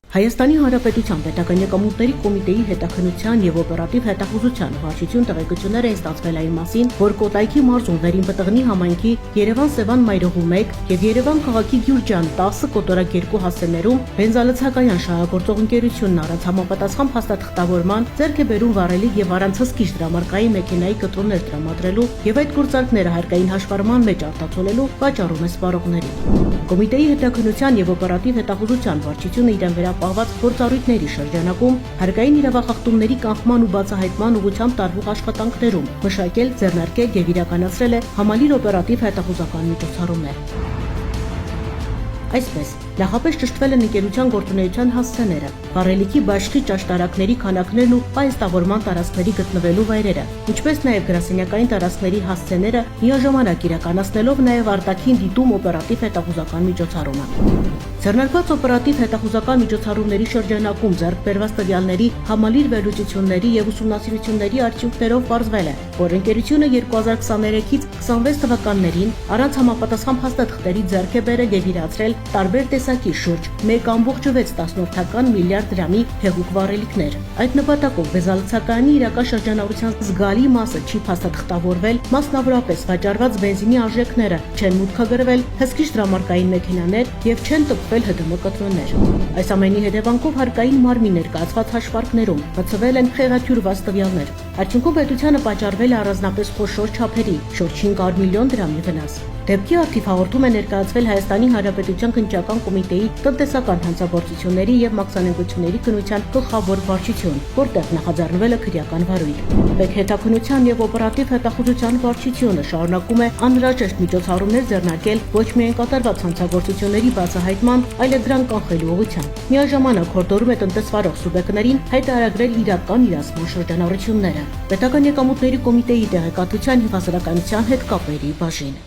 Հայաստանի Հանրապետության պետական եկամուտների կոմիտեի հետաքննության եւ օպերատիվ հետախուզության վարչություն տեղեկություններ են ստացվել այն մասին, որ Կոտայքի մարզում վերին պտղնի համայնքի Երևան-Սևան մայրուղու 1 եւ Երևան քաղաքի Գյուրջան 10 կոտորակ 2 հասցեներում բենզալցակայան շահագործող ընկերությունն առանց համապատասխան փաստաթղթավորման ձեռք է բերում վարելի եւ առանց հսկիչ դրամարկայի մեքենայի կտրոններ տրամադրելու եւ այդ գործարքները հարկային հաշվառման մեջ արտացոլելու վաճառում է սպառողներին։ Կոմիտեի հետաքննության եւ օպերատիվ հետախուզության վարչությունը իրեն վերապահված գործառույթների շրջանակում հարկային իրավախախտումների կանխման ու բացահայտման ուղղությամբ տարվող աշխատանքներում մշակել, ձեռնարկել եւ իրականացրել է համալիր օպերատիվ հետախուզական միջոցառումներ։ Այսպես, նախապես ճշտվել են ընկերության գործունեության հասցեները, վառելիքի բաշխի ճաշտարակների քանակներն ու պայստավորման տարածքների գտնվելու վայրերը, ինչպես նաև գրասենյակային տարածքների հասցեները միաժամանակ իրականացնելով նաև արտաքին դիտում օպերատիվ հետախուզական միջոցառումը։ Ձեռնարկված օպերատիվ հետախուզական միջոցառումների շրջանակում ձեռք բերված տվյալների համալիր վերլուծությունների եւ ուսումնասիրությունների արդյունքներով պարզվել է, որ ընկերությունը 2023-ից 26 թվականներին առանց համապատասխան փաստաթղթերի ձեռք է բերել եւ իրացրել տարբեր տեսակի շուրջ 1.6 միլիարդ դրամի հեղուկ վառելիքներ։ Այդ նպատակով բենզալցակայանի իրական շրջանառության զգալի մասը չի փաստաթղթավորվել, մասնավորապես վաճառված բենզինի արժեքները չեն մուտքագրվել, հսկիչ դրամարկային մեքենաներ եւ չեն տպվել ՀԴՄ կտրոններ։ Այս ամենի հետևանքով հարկային մարմին ներկայացված հաշվարկներում բացվել են խեղաթյուրված տվյալներ։ Արդյունքում պետությանը պատճառվել է առանձնապես խոշոր չափերի, շուրջ 500 միլիոն դրամի վնաս։ Դեպքի արդիվ հաղորդում է ներկայացվել Հայաստանի Հանրապետության քննչական կոմիտեի տնտեսական հանցագործությունների եւ մաքսանենգությունների քննության գլխավոր վարչություն, որտեղ նախաձեռնվել է քրեական վարույթ։ Պետհետաքննության եւ օպերատիվ հետախուզության վարչությունը շարունակում է անհրաժեշտ միջոցառումներ ձեռնարկել ոչ միայն կատարված հանցագործությունների բացահայտման, այլև դրանք կանխելու ուղղությամբ։ Միաժամանակ հորդորում է տնտեսվարող սուբյեկտներին հայտարարել իրական իրացման շրջանառությունները։ Պետական եկամուտների կոմիտեի տեղեկատվության եւ հասարակայնության հետ կապերի բաժին։